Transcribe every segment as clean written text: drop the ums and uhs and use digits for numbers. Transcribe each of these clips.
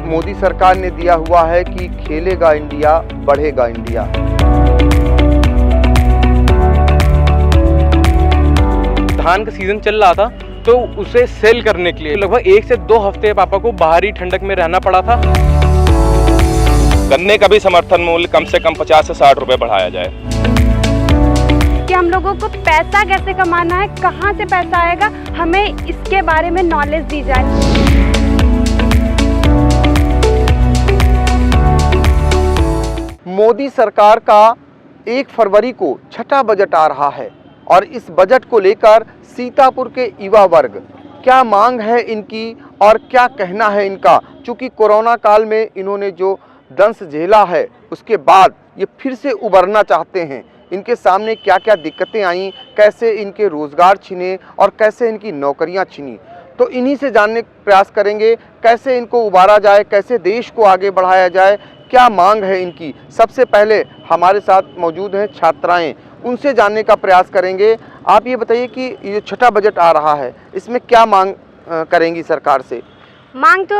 मोदी सरकार ने दिया हुआ है कि खेलेगा इंडिया, बढ़ेगा इंडिया। धान का सीजन चल रहा था तो उसे सेल करने के लिए लगभग 1 से 2 हफ्ते पापा को बाहरी ठंडक में रहना पड़ा था। गन्ने का भी समर्थन मूल्य कम से कम 50 से 60 रुपए बढ़ाया जाए। कि हम लोगों को पैसा कैसे कमाना है, कहाँ से पैसा आएगा, हमें इसके बारे में नॉलेज दी जाए। मोदी सरकार का 1 फरवरी को छठा बजट आ रहा है और इस बजट को लेकर सीतापुर के युवा वर्ग क्या मांग है इनकी और क्या कहना है इनका। चूँकि कोरोना काल में इन्होंने जो दंश झेला है उसके बाद ये फिर से उबरना चाहते हैं। इनके सामने क्या क्या दिक्कतें आईं, कैसे इनके रोज़गार छिने और कैसे इनकी नौकरियां छिनी, तो इन्हीं से जानने का प्रयास करेंगे। कैसे इनको उबारा जाए, कैसे देश को आगे बढ़ाया जाए, क्या मांग है इनकी। सबसे पहले हमारे साथ मौजूद हैं छात्राएं, उनसे जानने का प्रयास करेंगे। आप ये बताइए कि ये छठा बजट आ रहा है, इसमें क्या मांग करेंगी सरकार से? मांग तो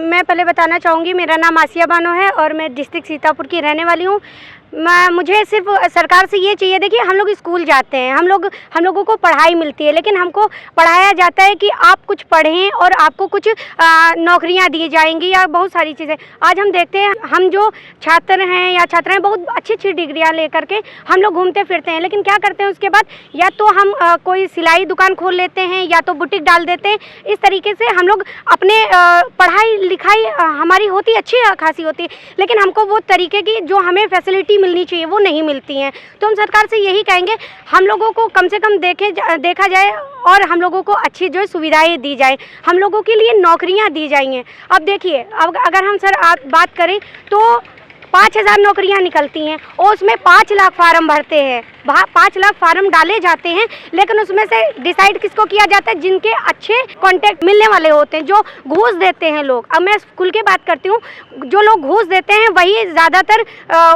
मैं पहले बताना चाहूँगी, मेरा नाम आसिया बानो है और मैं डिस्ट्रिक्ट सीतापुर की रहने वाली हूँ। मुझे सिर्फ सरकार से ये चाहिए, देखिए हम लोग स्कूल जाते हैं, हम लोगों को पढ़ाई मिलती है, लेकिन हमको पढ़ाया जाता है कि आप कुछ पढ़ें और आपको कुछ नौकरियां दी जाएंगी या बहुत सारी चीज़ें। आज हम देखते हैं, हम जो छात्र हैं या छात्राएं बहुत अच्छी अच्छी डिग्रियां लेकर के हम लोग घूमते फिरते हैं, लेकिन क्या करते हैं उसके बाद या तो हम कोई सिलाई दुकान खोल लेते हैं या तो बुटीक डाल देते हैं। इस तरीके से हम लोग अपने पढ़ाई लिखाई हमारी होती अच्छी खासी होती है, लेकिन हमको वो तरीके की जो हमें फैसिलिटी मिलनी चाहिए वो नहीं मिलती हैं। तो हम सरकार से यही कहेंगे, हम लोगों को कम से कम देखा जाए और हम लोगों को अच्छी जो सुविधाएं दी जाए, हम लोगों के लिए नौकरियां दी जाएंगी। अब देखिए, अब अगर हम बात करें तो 5000 नौकरियां निकलती हैं और उसमें 5 लाख फार्म भरते हैं, 5 लाख फार्म डाले जाते हैं, लेकिन उसमें से डिसाइड किसको किया जाता है? जिनके अच्छे कॉन्टैक्ट मिलने वाले होते हैं, जो घूस देते हैं लोग। अब मैं स्कूल की बात करती हूँ, जो लोग घूस देते हैं वही ज़्यादातर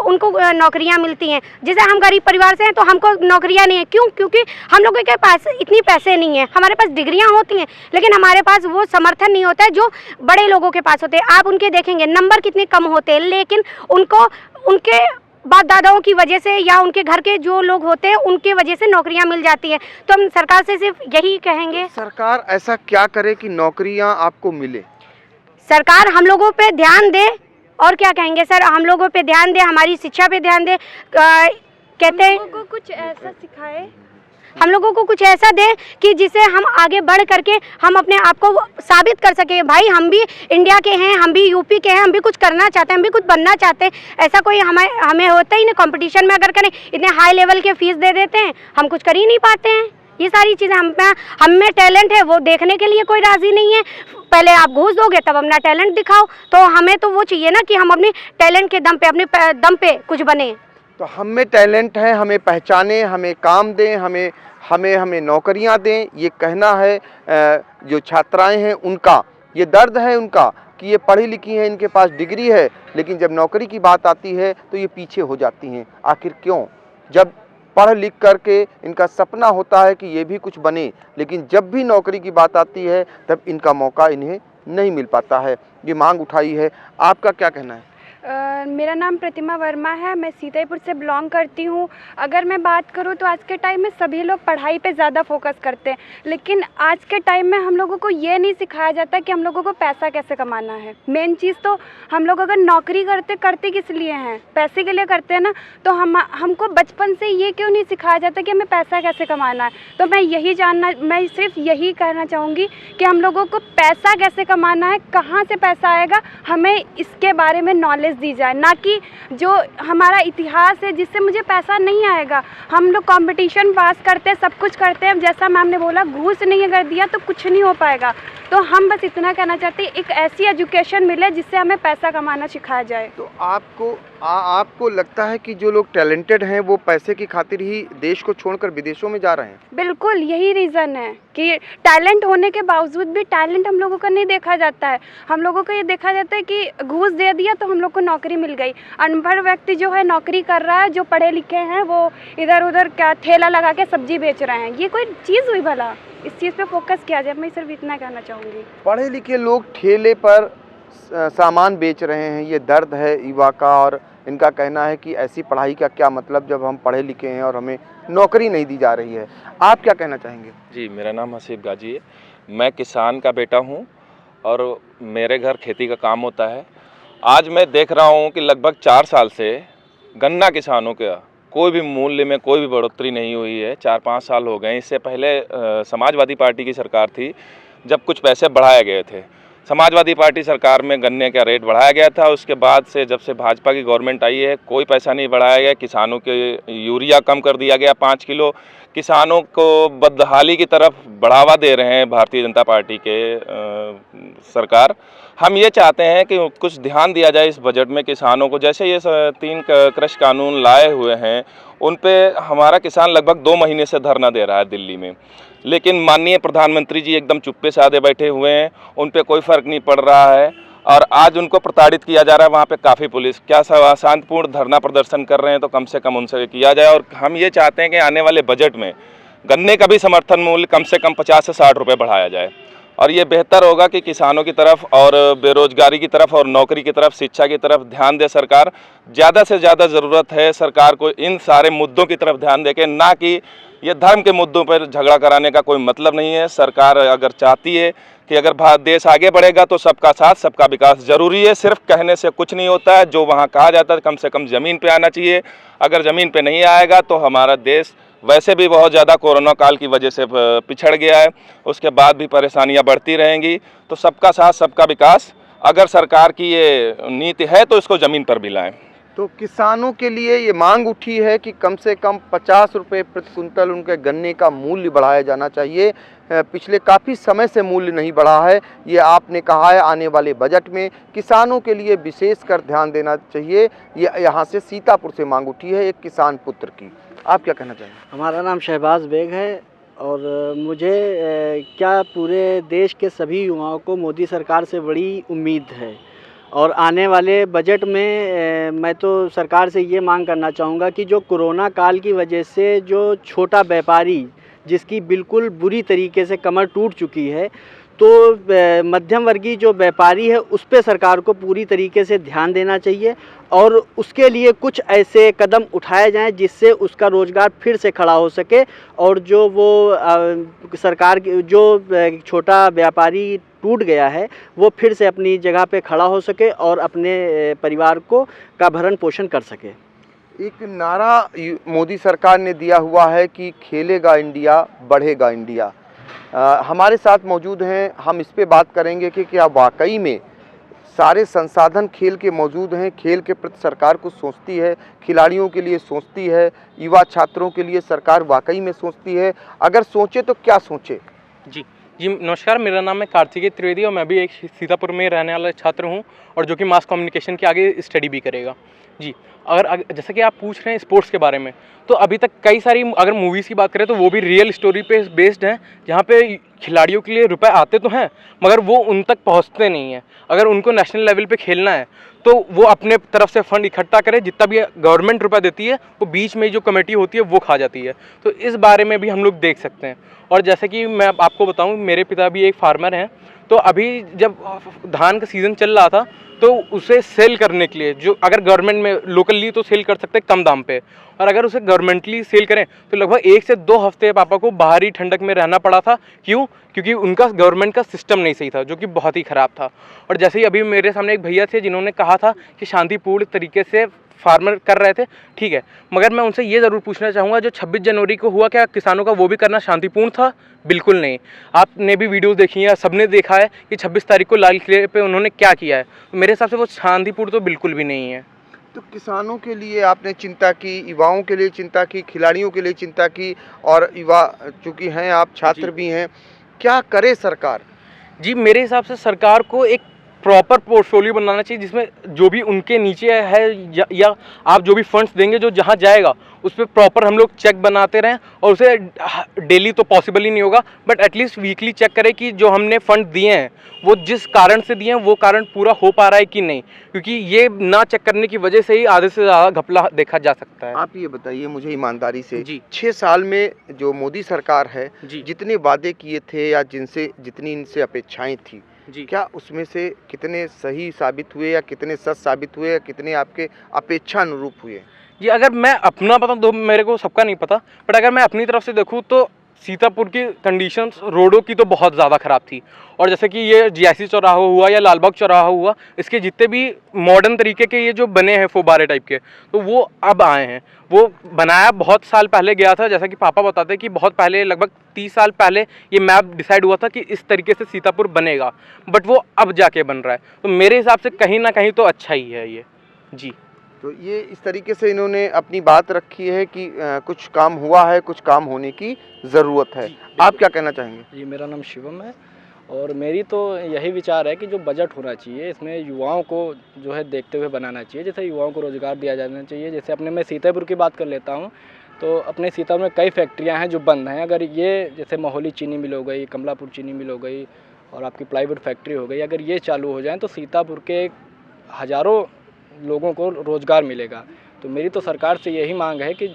उनको नौकरियाँ मिलती हैं। जैसे हम गरीब परिवार से हैं तो हमको नौकरियाँ नहीं है, क्यों? क्योंकि हम लोगों के पास इतनी पैसे नहीं है। हमारे पास डिग्रियाँ होती हैं लेकिन हमारे पास वो समर्थन नहीं होता है जो बड़े लोगों के पास होते हैं। आप उनके देखेंगे नंबर कितने कम होते हैं, लेकिन उनको उनके बाप दादाओं की वजह से या उनके घर के जो लोग होते हैं उनके वजह से नौकरियां मिल जाती हैं। तो हम सरकार से सिर्फ यही कहेंगे, सरकार ऐसा क्या करे कि नौकरियां आपको मिले? सरकार हम लोगों पे ध्यान दे। और क्या कहेंगे सर, हम लोगों पे ध्यान दे, हमारी शिक्षा पे ध्यान दे। कहते हैं हम लोगों को कुछ ऐसा सिखाए, हम लोगों को कुछ ऐसा दे कि जिससे हम आगे बढ़ करके हम अपने आप को साबित कर सकें, भाई हम भी इंडिया के हैं, हम भी यूपी के हैं, हम भी कुछ करना चाहते हैं, हम भी कुछ बनना चाहते हैं। ऐसा कोई हमें होता ही नहीं। कंपटीशन में अगर करें, इतने हाई लेवल के फीस दे देते हैं, हम कुछ कर ही नहीं पाते हैं। ये सारी चीज़ें हम में टैलेंट है वो देखने के लिए कोई राज़ी नहीं है। पहले आप घूस दोगे तब अपना टैलेंट दिखाओ। तो हमें तो वो चाहिए ना कि हम अपने टैलेंट के दम पे, अपने दम पे कुछ बने। तो हम में टैलेंट है, हमें पहचाने, हमें काम दें, हमें नौकरियां दें। ये कहना है जो छात्राएं हैं उनका, ये दर्द है उनका कि ये पढ़ी लिखी हैं, इनके पास डिग्री है, लेकिन जब नौकरी की बात आती है तो ये पीछे हो जाती हैं। आखिर क्यों? जब पढ़ लिख करके इनका सपना होता है कि ये भी कुछ बने, लेकिन जब भी नौकरी की बात आती है तब इनका मौका इन्हें नहीं मिल पाता है। ये मांग उठाई है, आपका क्या कहना है? मेरा नाम प्रतिमा वर्मा है, मैं सीतापुर से बिलोंग करती हूँ। अगर मैं बात करूँ तो आज के टाइम में सभी लोग पढ़ाई पे ज़्यादा फोकस करते हैं, लेकिन आज के टाइम में हम लोगों को ये नहीं सिखाया जाता कि हम लोगों को पैसा कैसे कमाना है। मेन चीज़ तो हम लोग अगर नौकरी करते किस लिए हैं? पैसे के लिए करते हैं ना। तो हमको बचपन से ये क्यों नहीं सिखाया जाता कि हमें पैसा कैसे कमाना है? तो मैं सिर्फ यही कहना चाहूँगी कि हम लोगों को पैसा कैसे कमाना है, कहाँ से पैसा आएगा, हमें इसके बारे में नॉलेज दी जाए, ना कि जो हमारा इतिहास है जिससे मुझे पैसा नहीं आएगा। हम लोग कंपटीशन पास करते हैं, सब कुछ करते हैं, जैसा मैम ने बोला घूस नहीं अगर दिया तो कुछ नहीं हो पाएगा। तो हम बस इतना कहना चाहते हैं, एक ऐसी एजुकेशन मिले जिससे हमें पैसा कमाना सिखाया जाए। तो आपको लगता है कि जो लोग टैलेंटेड हैं वो पैसे की खातिर ही देश को छोड़कर विदेशों में जा रहे हैं? बिल्कुल यही रीज़न है कि टैलेंट होने के बावजूद भी टैलेंट हम लोगों का नहीं देखा जाता है। हम लोगों को ये देखा जाता है कि घूस दे दिया तो हम लोग को नौकरी मिल गई। अनपढ़ व्यक्ति जो है नौकरी कर रहा है, जो पढ़े लिखे हैं वो इधर उधर क्या ठेला लगा के सब्जी बेच रहे हैं। ये कोई चीज़ हुई भला? इस चीज़ पे फोकस किया जाए, मैं सिर्फ इतना कहना चाहूँगी। पढ़े लिखे लोग ठेले पर सामान बेच रहे हैं। ये दर्द है युवा का और इनका कहना है कि ऐसी पढ़ाई का क्या मतलब जब हम पढ़े लिखे हैं और हमें नौकरी नहीं दी जा रही है। आप क्या कहना चाहेंगे? जी, मेरा नाम हसीब गाजी है। मैं किसान का बेटा हूँ और मेरे घर खेती का काम होता है। आज मैं देख रहा हूँ कि लगभग 4 साल से गन्ना किसानों का कोई भी मूल्य में कोई भी बढ़ोतरी नहीं हुई है। 4-5 साल हो गए। इससे पहले समाजवादी पार्टी की सरकार थी जब कुछ पैसे बढ़ाए गए थे। समाजवादी पार्टी सरकार में गन्ने का रेट बढ़ाया गया था। उसके बाद से जब से भाजपा की गवर्नमेंट आई है कोई पैसा नहीं बढ़ाया गया। किसानों के यूरिया कम कर दिया गया 5 किलो। किसानों को बदहाली की तरफ बढ़ावा दे रहे हैं भारतीय जनता पार्टी के सरकार। हम ये चाहते हैं कि कुछ ध्यान दिया जाए इस बजट में किसानों को। जैसे ये 3 कृषि कानून लाए हुए हैं उन पे हमारा किसान लगभग 2 महीने से धरना दे रहा है दिल्ली में, लेकिन माननीय प्रधानमंत्री जी एकदम चुप्पे साधे बैठे हुए हैं। उन पे कोई फ़र्क नहीं पड़ रहा है और आज उनको प्रताड़ित किया जा रहा है। वहाँ पे काफ़ी पुलिस क्या शांतिपूर्ण धरना प्रदर्शन कर रहे हैं तो कम से कम उनसे किया जाए। और हम ये चाहते हैं कि आने वाले बजट में गन्ने का भी समर्थन मूल्य कम से कम 50 से 60 रुपये बढ़ाया जाए और ये बेहतर होगा कि किसानों की तरफ और बेरोजगारी की तरफ और नौकरी की तरफ, शिक्षा की तरफ ध्यान दे सरकार। ज़्यादा से ज़्यादा ज़रूरत है सरकार को इन सारे मुद्दों की तरफ ध्यान दे के, ना कि ये धर्म के मुद्दों पर झगड़ा कराने का कोई मतलब नहीं है। सरकार अगर चाहती है कि अगर भारत देश आगे बढ़ेगा तो सबका साथ सबका विकास ज़रूरी है। सिर्फ कहने से कुछ नहीं होता है। जो वहाँ कहा जाता है कम से कम ज़मीन पे आना चाहिए। अगर ज़मीन पे नहीं आएगा तो हमारा देश वैसे भी बहुत ज़्यादा कोरोना काल की वजह से पिछड़ गया है, उसके बाद भी परेशानियां बढ़ती रहेंगी। तो सबका साथ सबका विकास अगर सरकार की ये नीति है तो इसको ज़मीन पर भी लाएं। तो किसानों के लिए ये मांग उठी है कि कम से कम 50 रुपये प्रति कुंतल उनके गन्ने का मूल्य बढ़ाया जाना चाहिए। पिछले काफ़ी समय से मूल्य नहीं बढ़ा है। ये आपने कहा है आने वाले बजट में किसानों के लिए विशेष कर ध्यान देना चाहिए। ये यहाँ से सीतापुर से मांग उठी है एक किसान पुत्र की। आप क्या कहना चाहेंगे? हमारा नाम शहबाज बेग है और मुझे क्या पूरे देश के सभी युवाओं को मोदी सरकार से बड़ी उम्मीद है और आने वाले बजट में मैं तो सरकार से ये मांग करना चाहूँगा कि जो कोरोना काल की वजह से जो छोटा व्यापारी जिसकी बिल्कुल बुरी तरीके से कमर टूट चुकी है, तो मध्यम वर्गीय जो व्यापारी है उस पे सरकार को पूरी तरीके से ध्यान देना चाहिए और उसके लिए कुछ ऐसे कदम उठाए जाएं जिससे उसका रोज़गार फिर से खड़ा हो सके और जो वो सरकार की जो छोटा व्यापारी टूट गया है वो फिर से अपनी जगह पे खड़ा हो सके और अपने परिवार का भरण पोषण कर सके। एक नारा मोदी सरकार ने दिया हुआ है कि खेलेगा इंडिया बढ़ेगा इंडिया। हमारे साथ मौजूद हैं, हम इस पे बात करेंगे कि क्या वाकई में सारे संसाधन खेल के मौजूद हैं, खेल के प्रति सरकार कुछ सोचती है, खिलाड़ियों के लिए सोचती है, युवा छात्रों के लिए सरकार वाकई में सोचती है? अगर सोचे तो क्या सोचे? जी नमस्कार, मेरा नाम है कार्तिकेय त्रिवेदी और मैं भी एक सीतापुर में रहने वाला छात्र हूं और जो कि मास कम्युनिकेशन के आगे स्टडी भी करेगा। जी अगर जैसा कि आप पूछ रहे हैं स्पोर्ट्स के बारे में, तो अभी तक कई सारी अगर मूवीज़ की बात करें तो वो भी रियल स्टोरी पे बेस्ड हैं, जहाँ पे खिलाड़ियों के लिए रुपए आते तो हैं मगर वो उन तक पहुँचते नहीं हैं। अगर उनको नेशनल लेवल पे खेलना है तो वो अपने तरफ से फंड इकट्ठा करे, जितना भी गवर्नमेंट रुपया देती है वो बीच में जो कमेटी होती है वो खा जाती है। तो इस बारे में भी हम लोग देख सकते हैं। और जैसे कि मैं आपको बताऊँ, मेरे पिता भी एक फार्मर हैं, तो अभी जब धान का सीज़न चल रहा था तो उसे सेल करने के लिए जो अगर गवर्नमेंट में लोकली तो सेल कर सकते हैं कम दाम पे, और अगर उसे गवर्नमेंटली सेल करें तो लगभग 1 से 2 हफ्ते पापा को बाहरी ठंडक में रहना पड़ा था। क्यों? क्योंकि उनका गवर्नमेंट का सिस्टम नहीं सही था, जो कि बहुत ही ख़राब था। और जैसे ही अभी मेरे सामने एक भैया थे जिन्होंने कहा था कि शांतिपूर्ण तरीके से फार्मर कर रहे थे, ठीक है, मगर मैं उनसे ये ज़रूर पूछना चाहूँगा जो 26 जनवरी को हुआ क्या किसानों का वो भी करना शांतिपूर्ण था? बिल्कुल नहीं। आपने भी वीडियोस देखी हैं, सबने देखा है कि 26 तारीख को लाल किले पे उन्होंने क्या किया है। तो मेरे हिसाब से वो शांतिपूर्ण तो बिल्कुल भी नहीं है। तो किसानों के लिए आपने चिंता की, युवाओं के लिए चिंता की, खिलाड़ियों के लिए चिंता की, और युवा चूँकि हैं आप छात्र भी हैं, क्या करे सरकार? जी मेरे हिसाब से सरकार को एक प्रॉपर पोर्टफोलियो बनाना चाहिए जिसमें जो भी उनके नीचे है या आप जो भी फंड्स देंगे जो जहाँ जाएगा उस पर प्रॉपर हम लोग चेक बनाते रहें, और उसे डेली तो पॉसिबल ही नहीं होगा बट एटलीस्ट वीकली चेक करें कि जो हमने फंड दिए हैं वो जिस कारण से दिए हैं वो कारण पूरा हो पा रहा है कि नहीं, क्योंकि ये ना चेक करने की वजह से ही आधे से ज़्यादा घपला देखा जा सकता है। आप ये बताइए मुझे ईमानदारी से, जी 6 साल में जो मोदी सरकार है जी जितने वादे किए थे या जितनी इनसे अपेक्षाएं थी जी। क्या उसमें से कितने सही साबित हुए या कितने सच साबित हुए या कितने आपके अपेक्षा अनुरूप हुए? जी, अगर मैं अपना बताऊँ तो मेरे को सबका नहीं पता, बट अगर मैं अपनी तरफ से देखूँ तो सीतापुर की कंडीशंस रोडों की तो बहुत ज़्यादा ख़राब थी। और जैसे कि ये जीआईसी चौराहा हुआ या लालबाग चौराहा हुआ, इसके जितने भी मॉडर्न तरीके के ये जो बने हैं फुब्बारे टाइप के, तो वो अब आए हैं। वो बनाया बहुत साल पहले गया था, जैसा कि पापा बताते हैं कि बहुत पहले, लगभग 30 साल पहले ये मैप डिसाइड हुआ था कि इस तरीके से सीतापुर बनेगा, बट वो अब जाके बन रहा है। तो मेरे हिसाब से कहीं ना कहीं तो अच्छा ही है ये। जी। तो ये इस तरीके से इन्होंने अपनी बात रखी है कि कुछ काम हुआ है, कुछ काम होने की ज़रूरत है। आप क्या कहना चाहेंगे? जी, मेरा नाम शिवम है और मेरी तो यही विचार है कि जो बजट होना चाहिए इसमें युवाओं को जो है देखते हुए बनाना चाहिए। जैसे युवाओं को रोज़गार दिया जाना चाहिए। जैसे अपने मैं सीतापुर की बात कर लेता हूँ, तो अपने सीतापुर में कई फैक्ट्रियाँ हैं जो बंद हैं। अगर ये जैसे मोहाली चीनी मिल हो गई, कमलापुर चीनी मिल हो गई और आपकी प्लाईवुड फैक्ट्री हो गई, अगर ये चालू हो जाएँ तो सीतापुर के हज़ारों लोगों को रोज़गार मिलेगा। तो मेरी तो सरकार से यही मांग है कि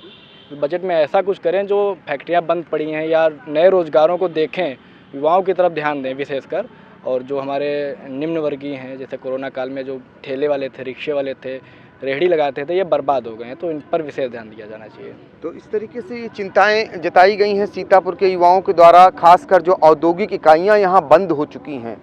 बजट में ऐसा कुछ करें जो फैक्ट्रियां बंद पड़ी हैं या नए रोज़गारों को देखें, युवाओं की तरफ ध्यान दें विशेषकर। और जो हमारे निम्न वर्गीय हैं, जैसे कोरोना काल में जो ठेले वाले थे, रिक्शे वाले थे, रेहड़ी लगाते थे, ये बर्बाद हो गए हैं, तो इन पर विशेष ध्यान दिया जाना चाहिए। तो इस तरीके से ये चिंताएं जताई गई हैं सीतापुर के युवाओं के द्वारा, खासकर जो औद्योगिक इकाइयां यहां बंद हो चुकी हैं।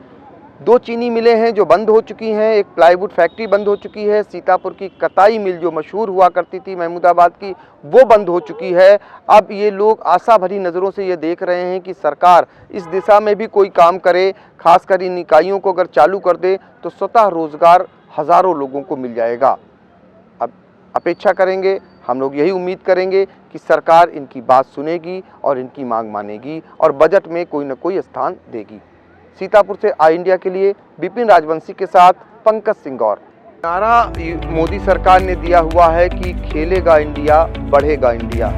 2 चीनी मिलें हैं जो बंद हो चुकी हैं, एक प्लाईवुड फैक्ट्री बंद हो चुकी है, सीतापुर की कताई मिल जो मशहूर हुआ करती थी महमूदाबाद की, वो बंद हो चुकी है। अब ये लोग आशा भरी नज़रों से ये देख रहे हैं कि सरकार इस दिशा में भी कोई काम करे, खासकर इन इकाइयों को अगर चालू कर दे तो स्वतः रोज़गार हज़ारों लोगों को मिल जाएगा। अब अपेक्षा करेंगे, हम लोग यही उम्मीद करेंगे कि सरकार इनकी बात सुनेगी और इनकी मांग मानेगी और बजट में कोई न कोई स्थान देगी। सीतापुर से आई इंडिया के लिए विपिन राजवंशी के साथ पंकज सिंह गौर। नारा मोदी सरकार ने दिया हुआ है कि खेलेगा इंडिया, बढ़ेगा इंडिया।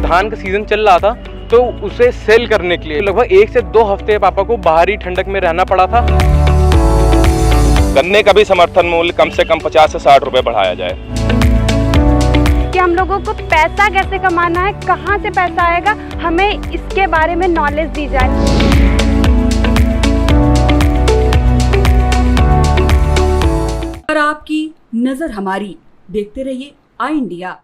धान का सीजन चल रहा था, तो उसे सेल करने के लिए लगभग 1 से 2 हफ्ते पापा को बाहरी ठंडक में रहना पड़ा था। गन्ने का भी समर्थन मूल्य कम से कम 50 से 60 रुपए बढ़ाया जाए। कि हम लोगों को पैसा कैसे कमाना है, कहाँ से पैसा आएगा, हमें इसके बारे में नॉलेज दी जाए। और आपकी नजर हमारी, देखते रहिए आई इंडिया।